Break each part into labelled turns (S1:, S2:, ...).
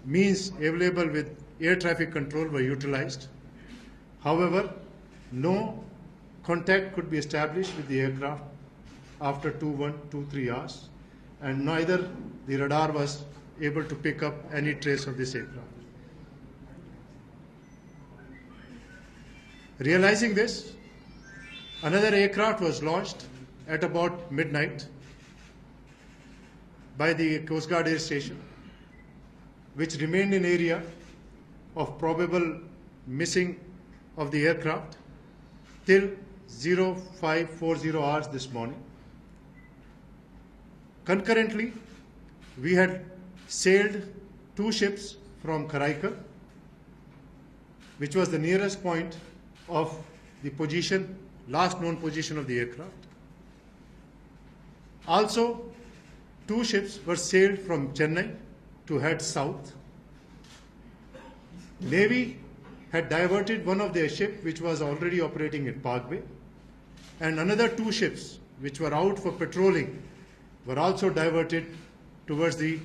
S1: means available with air traffic control were utilized. However, no contact could be established with the aircraft after 3 hours, and neither the radar was able to pick up any trace of this aircraft. Realizing this, another aircraft was launched at about midnight by the Coast Guard Air Station, which remained in area of probable missing of the aircraft till 0540 hours this morning. Concurrently, we had sailed 2 ships from Karaikal, which was the nearest point of the position, last known position of the aircraft. Also, 2 ships were sailed from Chennai to head south. Navy had diverted one of their ships, which was already operating in Parkway, and another 2 ships which were out for patrolling were also diverted towards the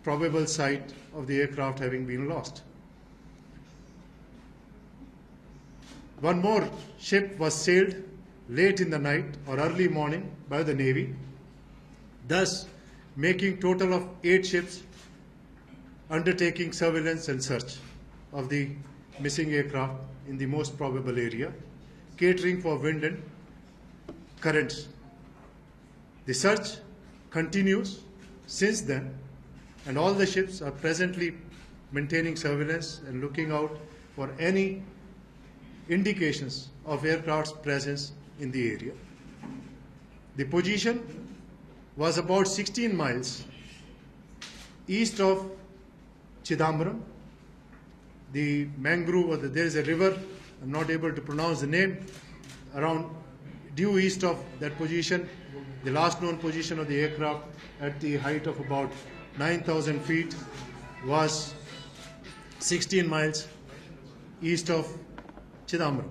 S1: probable site of the aircraft having been lost. One more ship was sailed late in the night or early morning by the Navy, thus making total of 8 ships undertaking surveillance and search of the missing aircraft in the most probable area, catering for wind and currents. The search continues since then, and all the ships are presently maintaining surveillance and looking out for any indications of aircraft's presence in the area. The position was about 16 miles east of Chidambaram. The mangrove, there is a river, I'm not able to pronounce the name, around due east of that position. The last known position of the aircraft at the height of about 9,000 feet was 16 miles east of Chidambaram,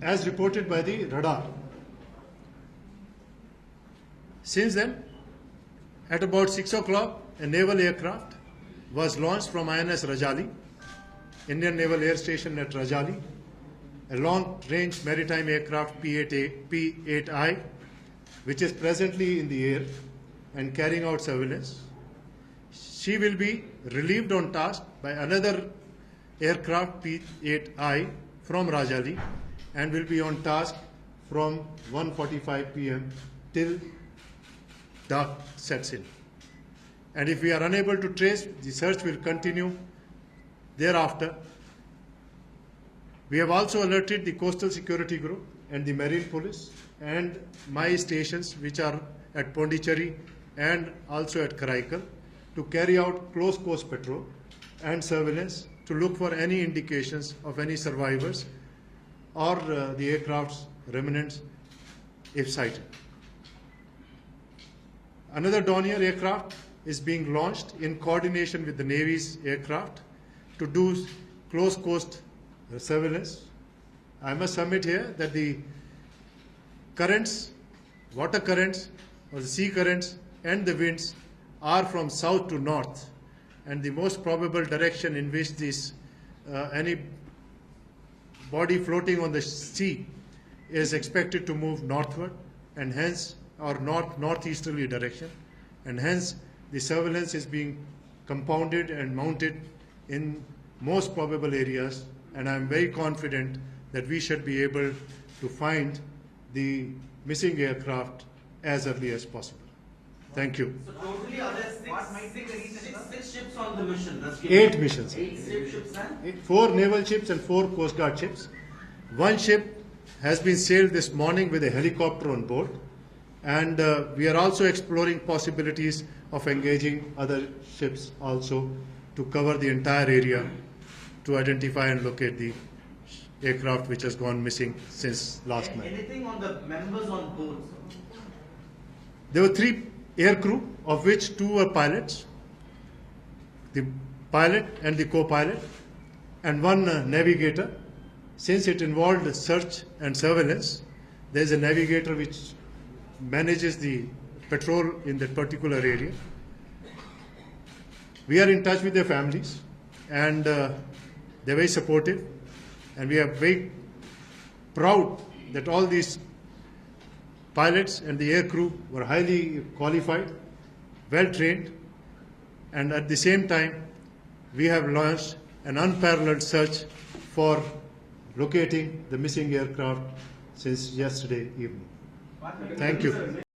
S1: as reported by the radar. Since then, at about 6 o'clock, a naval aircraft was launched from INS Rajali, Indian Naval Air Station at Rajali, a long-range maritime aircraft P-8I, which is presently in the air and carrying out surveillance. She will be relieved on task by another aircraft P-8I from Rajali and will be on task from 1:45 p.m. till dark sets in. And if we are unable to trace, the search will continue thereafter. We have also alerted the Coastal Security Group and the Marine Police and my stations, which are at Pondicherry and also at Karaikal, to carry out close coast patrol and surveillance to look for any indications of any survivors or the aircraft's remnants if sighted. Another Dornier aircraft is being launched in coordination with the Navy's aircraft to do close coast surveillance. I must submit here that the currents, water currents or the sea currents and the winds are from south to north, and the most probable direction in which this any body floating on the sea is expected to move northward and hence or northeasterly direction, and hence the surveillance is being compounded and mounted in most probable areas, and I am very confident that we should be able to find the missing aircraft as early as possible. Thank you.
S2: So totally are there six ships on the mission?
S1: 8 missions.
S2: 8 ships and?
S1: 4 naval ships and 4 Coast Guard ships. One ship has been sailed this morning with a helicopter on board, and we are also exploring possibilities of engaging other ships also to cover the entire area to identify and locate the aircraft which has gone missing since last night.
S2: Anything on the members on board?
S1: There were 3 air crew, of which 2 were pilots, the pilot and the co-pilot, and 1 navigator. Since it involved search and surveillance, there is a navigator which manages the patrol in that particular area. We are in touch with their families, and they're very supportive, and we are very proud that all these pilots and the air crew were highly qualified, well trained, and at the same time, we have launched an unparalleled search for locating the missing aircraft since yesterday evening. Thank you.